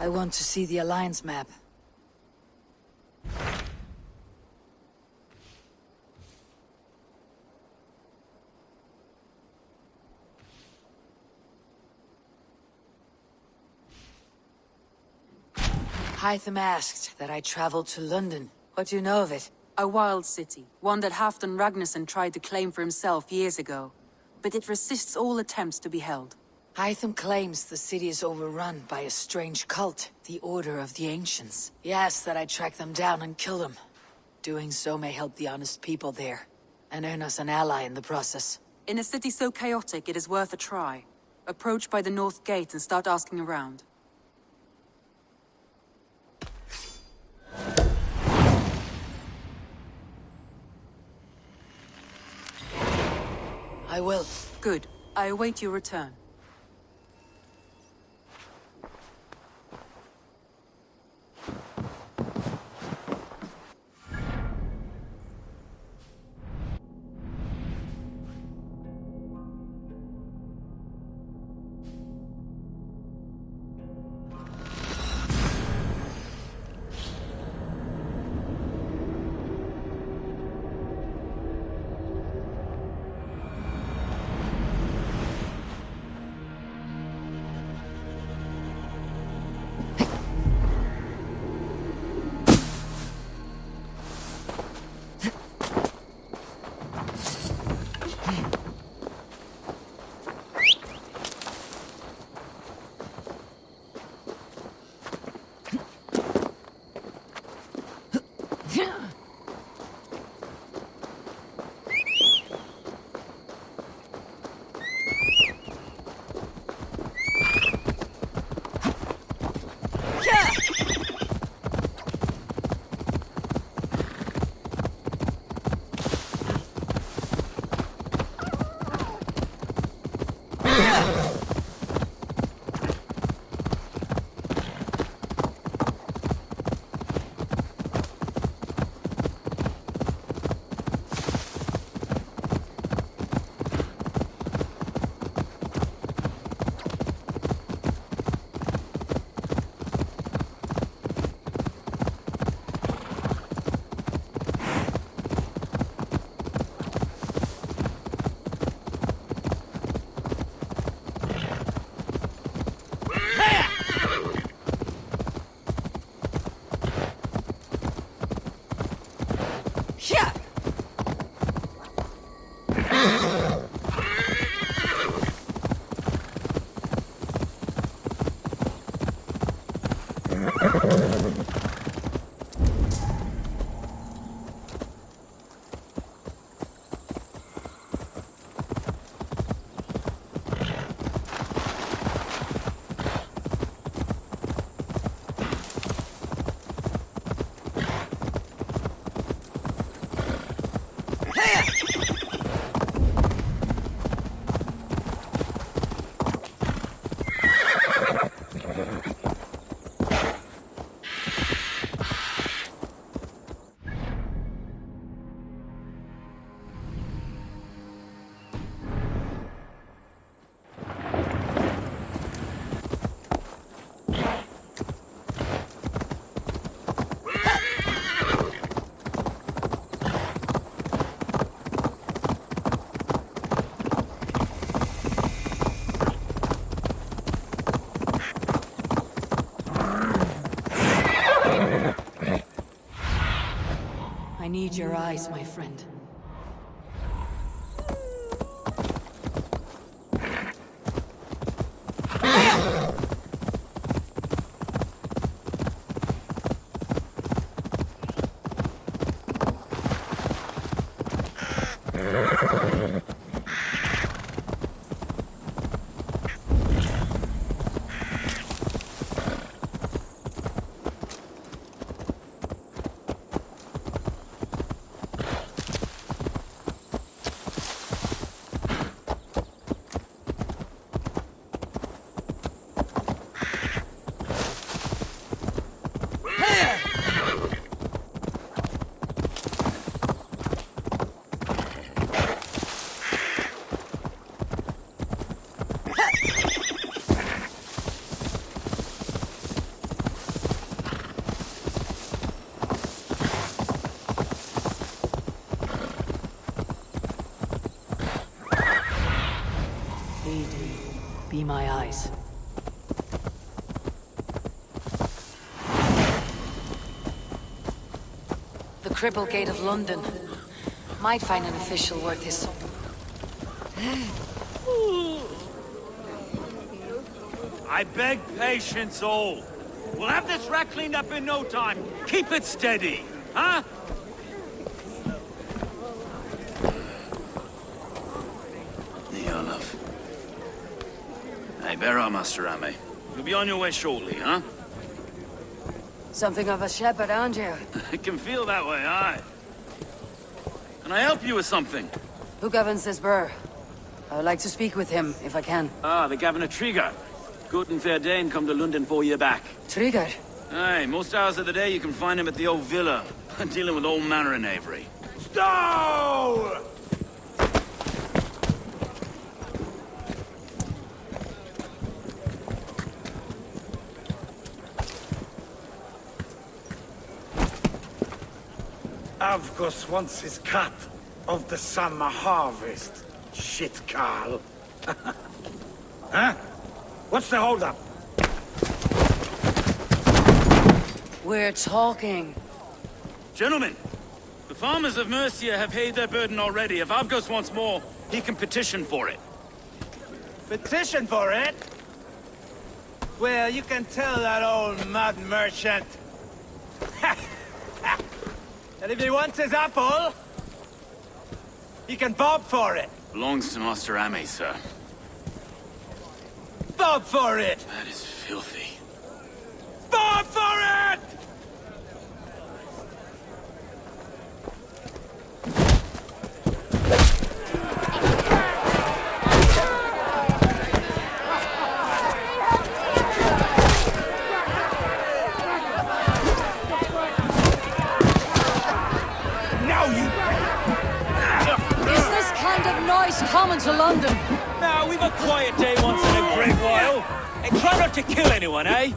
I want to see the Alliance map. Hytham asked that I travel to London. What do you know of it? A wild city, one that Halfdan Ragnarsson tried to claim for himself years ago. But it resists all attempts to be held. Hytham claims the city is overrun by a strange cult, the Order of the Ancients. He asks that I track them down and kill them. Doing so may help the honest people there, and earn us an ally in the process. In a city so chaotic, it is worth a try. Approach by the North Gate and start asking around. I will. Good. I await your return. I need your eyes, my friend. Aid me. Be my eyes. The Cripple Gate of London. Might find an official worth his... I beg patience, all. We'll have this rat cleaned up in no time. Keep it steady, huh? Love. Hey, bear up, Master Ame. You'll be on your way shortly, huh? Something of a shepherd, aren't you? It can feel that way, aye. Can I help you with something? Who governs this burr? I would like to speak with him, if I can. Ah, the Governor Trigger. Good and fair Dane come to London 4 year back. Trigger? Aye, most hours of the day you can find him at the old villa, dealing with all manner in Avery. Stow! Avgos wants his cut of the summer harvest. Shit, Carl. Huh? What's the holdup? We're talking. Gentlemen, the farmers of Mercia have paid their burden already. If Avgos wants more, he can petition for it. Petition for it? Well, you can tell that old mud merchant. And if he wants his apple, he can bob for it. Belongs to Master Ame, sir. Bob for it! That is filthy. Bob for it! Common to London. Now, we've a quiet day once in a great while. And try not to kill anyone, eh?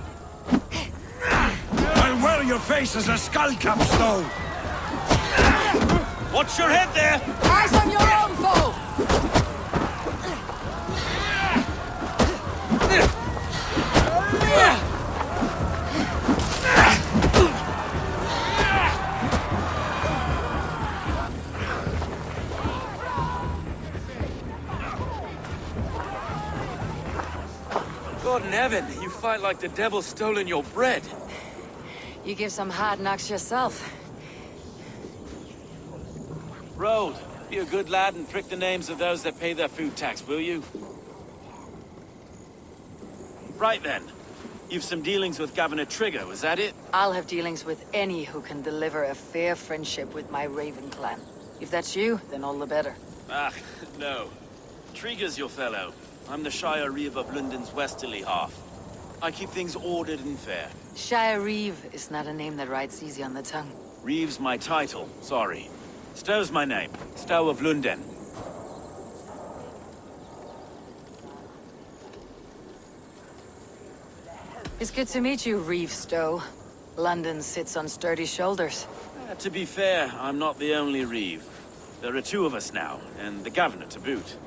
I'll wear your face as a skull cap, Stow. Watch your head there! Eyes on your own foe! God in heaven, you fight like the devil's stolen your bread. You give some hard knocks yourself. Road, be a good lad and prick the names of those that pay their food tax, will you? Right then. You've some dealings with Governor Trigger, was that it? I'll have dealings with any who can deliver a fair friendship with my Raven clan. If that's you, then all the better. Ah, no. Trigger's your fellow. I'm the Shire Reeve of London's westerly half. I keep things ordered and fair. Shire Reeve is not a name that rides easy on the tongue. Reeve's my title, sorry. Stow's my name. Stow of London. It's good to meet you, Reeve Stow. London sits on sturdy shoulders. To be fair, I'm not the only Reeve. There are two of us now, and the Governor to boot.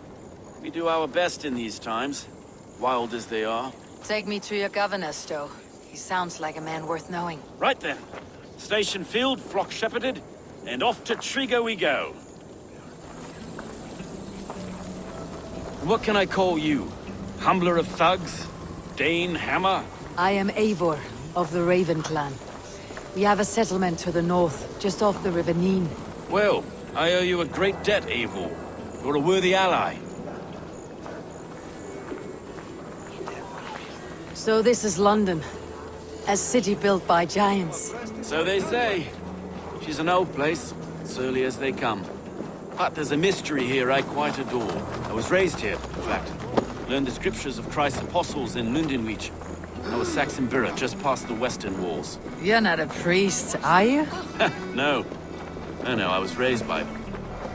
We do our best in these times, wild as they are. Take me to your governor, Stow. He sounds like a man worth knowing. Right then. Station filled, flock shepherded, and off to Trigger we go. What can I call you? Humbler of thugs? Dane Hammer? I am Eivor, of the Raven clan. We have a settlement to the north, just off the River Neen. Well, I owe you a great debt, Eivor. You're a worthy ally. So this is London. A city built by giants. So they say. She's an old place, surly as they come. But there's a mystery here I quite adore. I was raised here, in fact. Learned the scriptures of Christ's apostles in Lundenwich. I was Saxon Borough, just past the western walls. You're not a priest, are you? No. No, I was raised by them.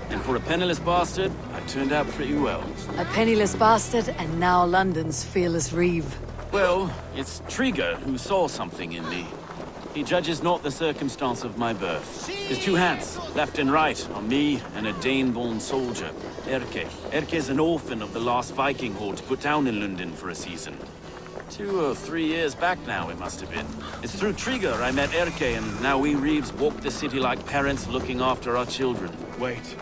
And for a penniless bastard, I turned out pretty well. A penniless bastard, and now London's fearless Reeve. Well, it's Trigger who saw something in me. He judges not the circumstance of my birth. His two hands, left and right, are me and a Dane-born soldier, Erke. Erke is an orphan of the last Viking horde put down in London for a season. 2 or 3 years back now, it must have been. It's through Trigger I met Erke, and now we Reeves walk the city like parents looking after our children. Wait.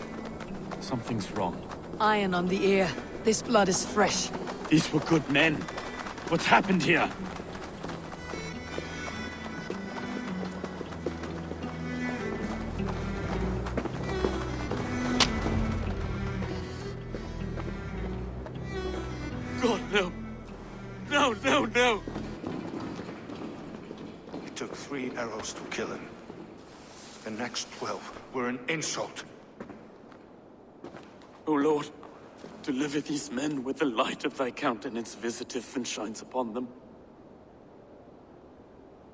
Something's wrong. Iron on the air. This blood is fresh. These were good men. What's happened here? God, no. No, no, no! It took 3 arrows to kill him. The next 12 were an insult. O Lord, deliver these men with the light of thy countenance visiteth and shines upon them.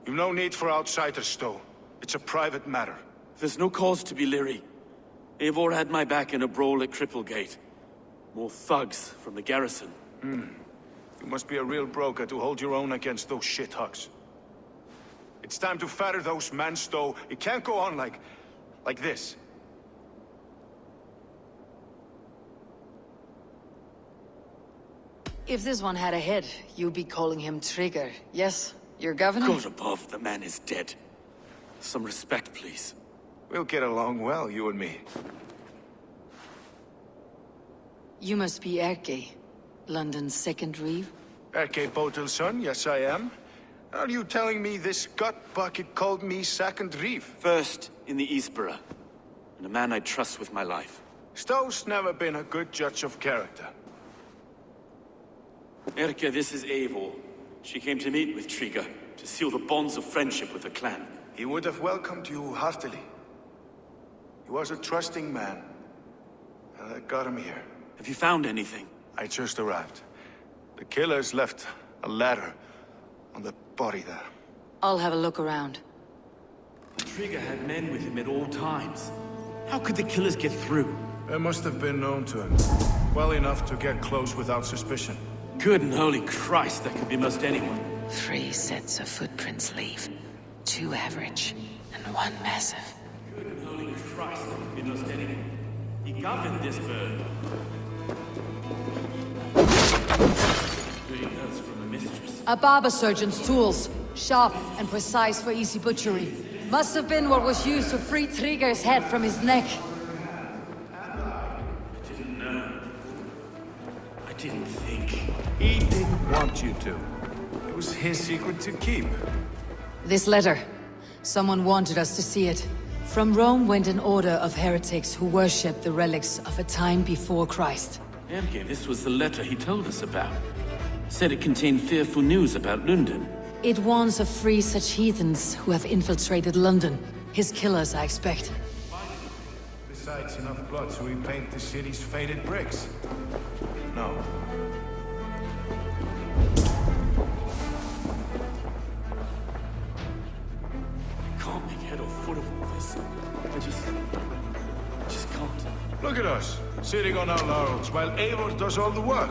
You've no need for outsiders, though. It's a private matter. There's no cause to be leery. Eivor had my back in a brawl at Cripplegate. More thugs from the garrison. You must be a real broker to hold your own against those shithugs. It's time to fatter those men, Stowe. It can't go on like this. If this one had a head, you'd be calling him Trigger. Yes, your governor? God above, the man is dead. Some respect, please. We'll get along well, you and me. You must be Erke, London's second Reeve. Erke Botel's son, yes I am. Are you telling me this gut bucket called me second Reeve? First in the Eastborough, and a man I trust with my life. Stowe's never been a good judge of character. Erke, this is Eivor. She came to meet with Trigger, to seal the bonds of friendship with her clan. He would have welcomed you heartily. He was a trusting man. And I got him here. Have you found anything? I just arrived. The killers left a ladder on the body there. I'll have a look around. Trigger had men with him at all times. How could the killers get through? They must have been known to him. Well enough to get close without suspicion. Good and holy Christ, that could be most anyone. 3 sets of footprints leave. 2 average, and 1 massive. Good and holy Christ, that could be most anyone. He governed this bird. Doing notes from a mistress. A barber surgeon's tools. Sharp and precise for easy butchery. Must have been what was used to free Trigger's head from his neck. I didn't know. I didn't think. He didn't want you to. It was his secret to keep. This letter. Someone wanted us to see it. From Rome went an order of heretics who worshipped the relics of a time before Christ. Erke, this was the letter he told us about. Said it contained fearful news about London. It warns of 3 such heathens who have infiltrated London. His killers, I expect. Besides enough blood to repaint the city's faded bricks. No. I can't make head or foot of all this. I just can't. Look at us, sitting on our laurels while Eivor does all the work.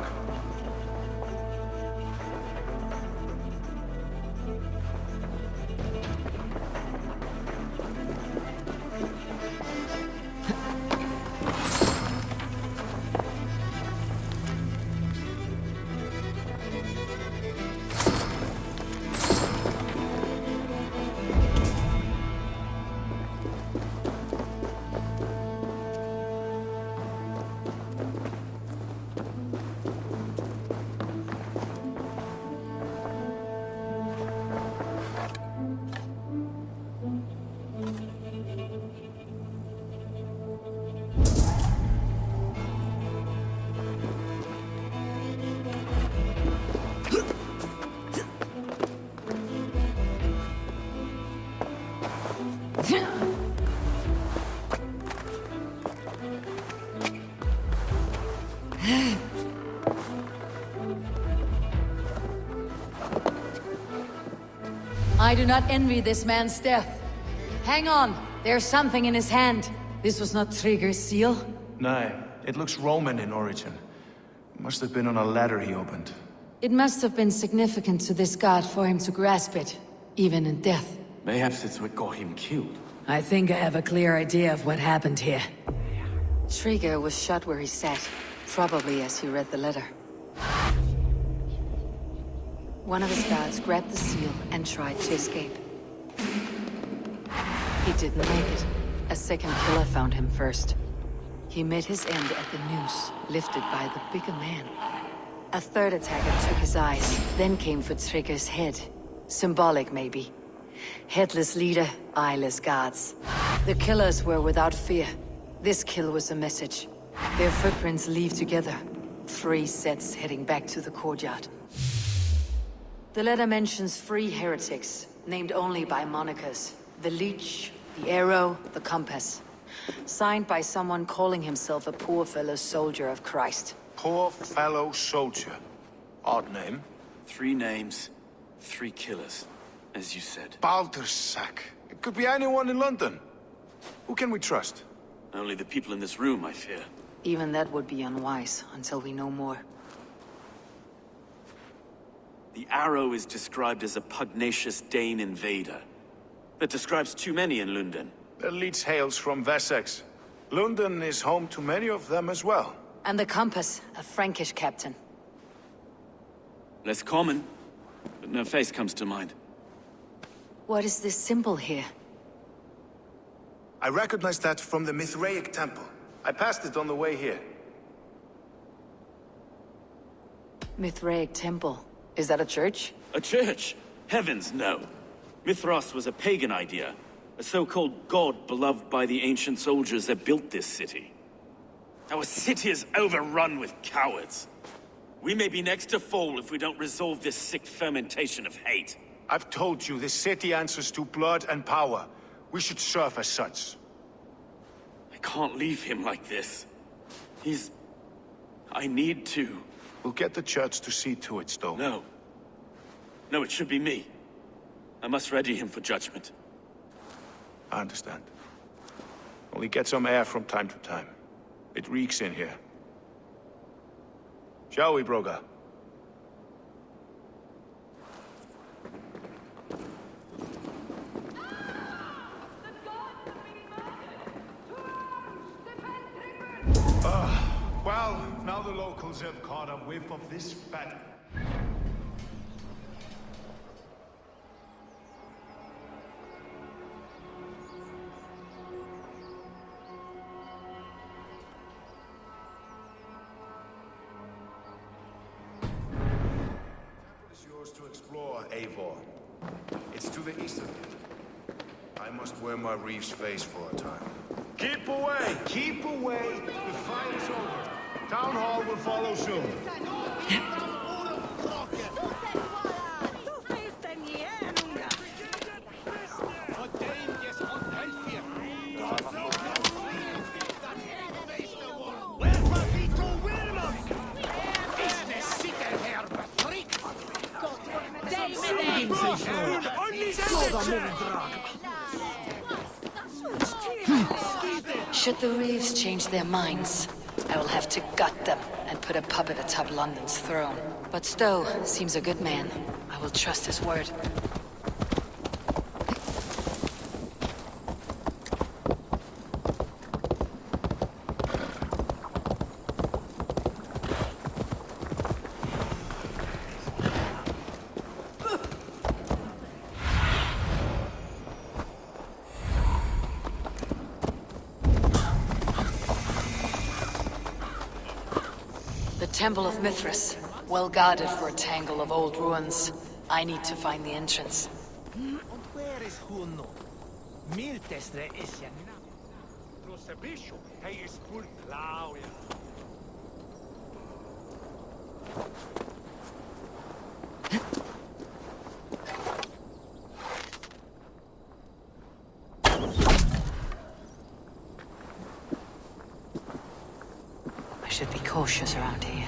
I do not envy this man's death. Hang on, there's something in his hand. This was not Trigger's seal? Nah, it looks Roman in origin. Must have been on a ladder he opened. It must have been significant to this god for him to grasp it, even in death. Perhaps it's what got him killed. I think I have a clear idea of what happened here. Trigger was shot where he sat, probably as he read the letter. One of his guards grabbed the seal and tried to escape. He didn't make it. A second killer found him first. He met his end at the noose, lifted by the bigger man. A third attacker took his eyes, then came for Trigger's head. Symbolic, maybe. Headless leader, eyeless guards. The killers were without fear. This kill was a message. Their footprints leave together. 3 sets heading back to the courtyard. The letter mentions 3 heretics, named only by monikers. The Leech, the Arrow, the Compass. Signed by someone calling himself a poor fellow soldier of Christ. Poor fellow soldier. Odd name. 3 names, 3 killers, as you said. Baldersack. It could be anyone in London. Who can we trust? Only the people in this room, I fear. Even that would be unwise, until we know more. The Arrow is described as a pugnacious Dane invader. That describes too many in London. The Leech hails from Wessex. London is home to many of them as well. And the Compass, a Frankish captain. Less common, but no face comes to mind. What is this symbol here? I recognize that from the Mithraic temple. I passed it on the way here. Mithraic temple. Is that a church? A church? Heavens, no. Mithras was a pagan idea. A so-called god beloved by the ancient soldiers that built this city. Our city is overrun with cowards. We may be next to fall if we don't resolve this sick fermentation of hate. I've told you, this city answers to blood and power. We should serve as such. I can't leave him like this. I need to. We'll get the church to see to it, Stowe. No. No, it should be me. I must ready him for judgment. I understand. Only get some air from time to time. It reeks in here. Shall we, Broga? Well, now the locals have caught a whiff of this fat... To explore, Eivor. It's to the east of here. I must wear my reef's face for a time. Keep away! Keep away! The fight is over. Town hall will follow soon. Should the Reeves change their minds, I will have to gut them and put a puppet atop London's throne. But Stowe seems a good man. I will trust his word. The Temple of Mithras, well guarded for a tangle of old ruins. I need to find the entrance. I should be cautious around here.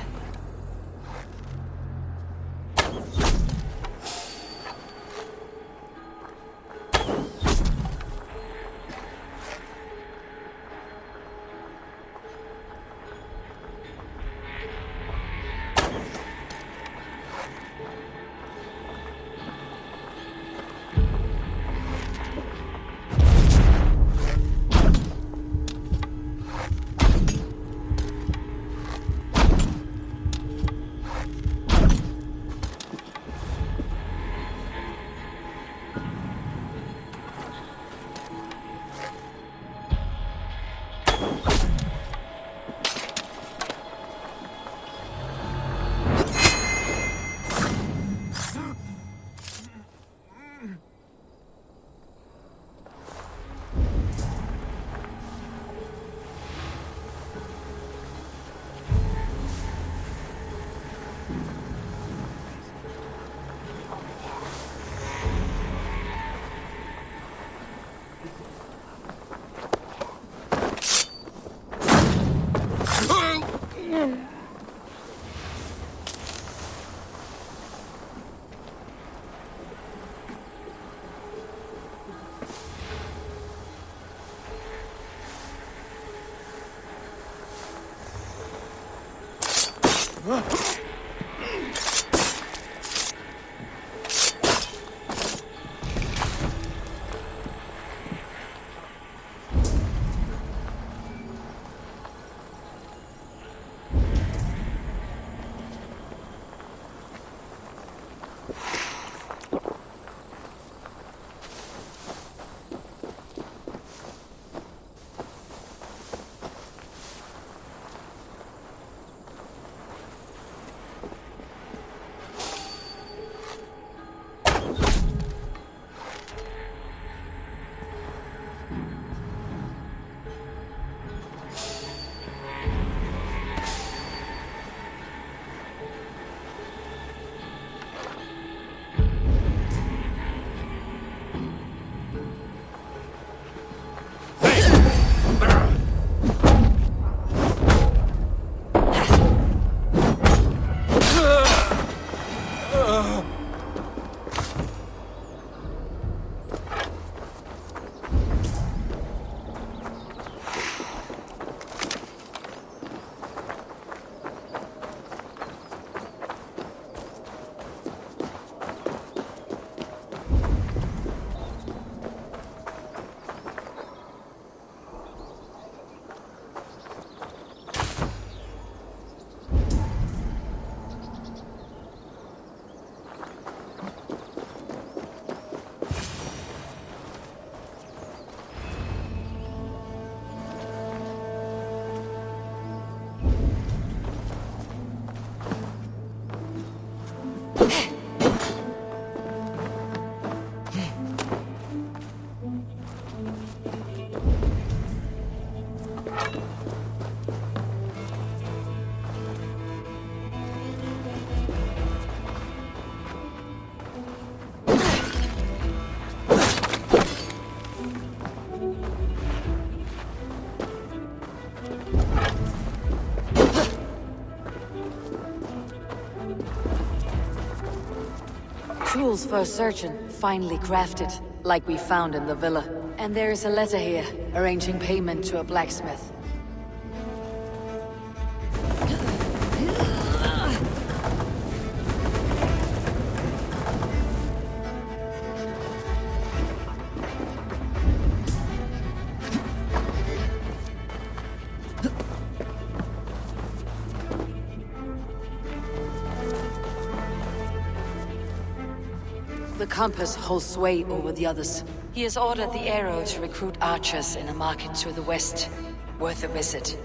Tools for a surgeon, finely crafted, like we found in the villa. And there is a letter here, arranging payment to a blacksmith. The compass holds sway over the others. He has ordered the arrow to recruit archers in a market to the west. Worth a visit.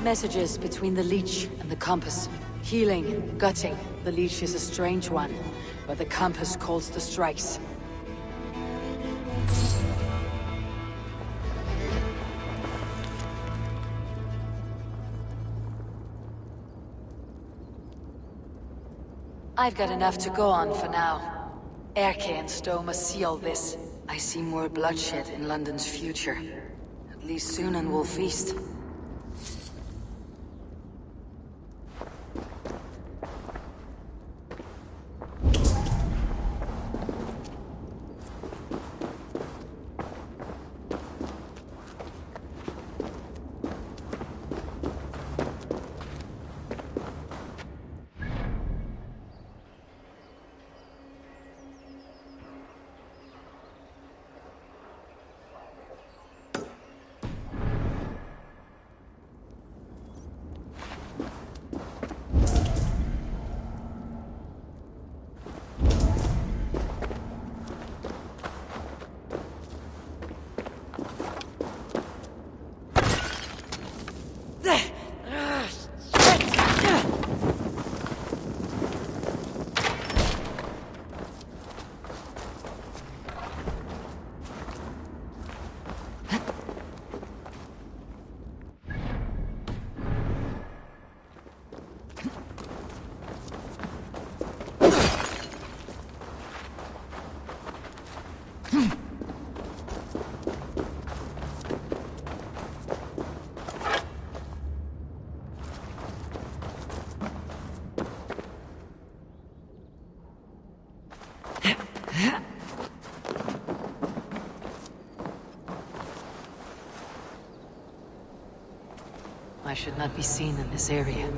Messages between the leech and the compass. Healing, gutting. The leech is a strange one, but the compass calls the strikes. I've got enough to go on for now. Erke and Stowe must see all this. I see more bloodshed in London's future. At least soon will feast. I should not be seen in this area.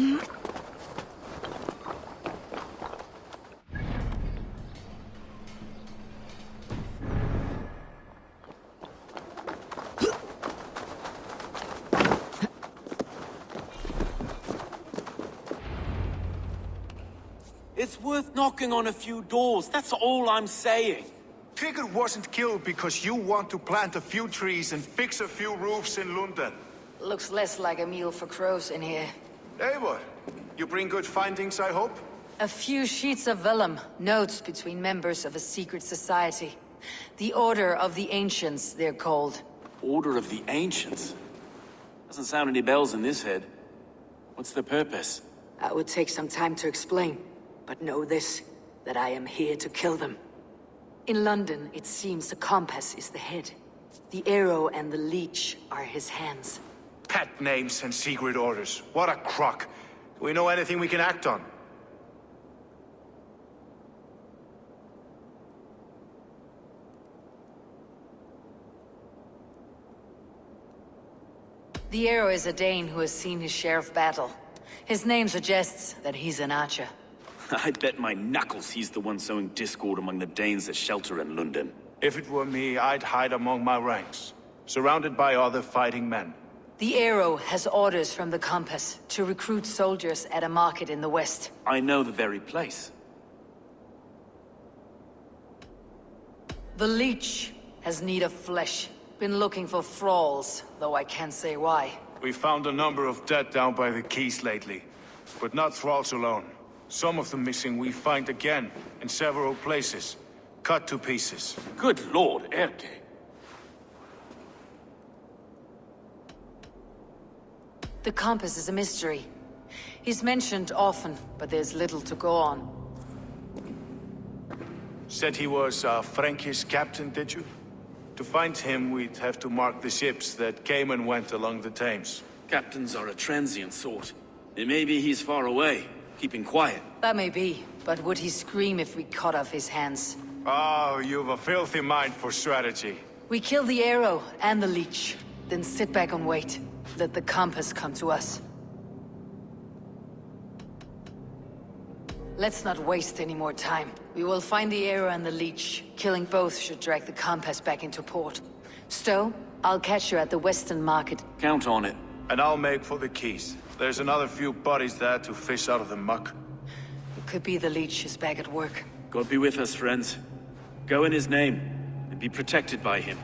It's worth knocking on a few doors, that's all I'm saying. Trigger wasn't killed because you want to plant a few trees and fix a few roofs in London. Looks less like a meal for crows in here. Hey, what? You bring good findings, I hope? A few sheets of vellum, notes between members of a secret society. The Order of the Ancients, they're called. Order of the Ancients? Doesn't sound any bells in this head. What's their purpose? That would take some time to explain, but know this, that I am here to kill them. In London, it seems the compass is the head. The arrow and the leech are his hands. Pet names and secret orders. What a crock. Do we know anything we can act on? The arrow is a Dane who has seen his share of battle. His name suggests that he's an archer. I bet my knuckles he's the one sowing discord among the Danes that shelter in London. If it were me, I'd hide among my ranks, surrounded by other fighting men. The arrow has orders from the compass to recruit soldiers at a market in the west. I know the very place. The leech has need of flesh. Been looking for thralls, though I can't say why. We found a number of dead down by the quays lately, but not thralls alone. Some of the missing we find again in several places, cut to pieces. Good lord, Erke. The compass is a mystery. He's mentioned often, but there's little to go on. Said he was a Frankish captain, did you? To find him, we'd have to mark the ships that came and went along the Thames. Captains are a transient sort. It may be he's far away, keeping quiet. That may be, but would he scream if we cut off his hands? Oh, you've a filthy mind for strategy. We kill the arrow and the leech, then sit back and wait. Let the compass come to us. Let's not waste any more time. We will find the arrow and the leech. Killing both should drag the compass back into port. Stowe, I'll catch you at the Western Market. Count on it. And I'll make for the quays. There's another few bodies there to fish out of the muck. It could be the leech is back at work. God be with us, friends. Go in his name, and be protected by him.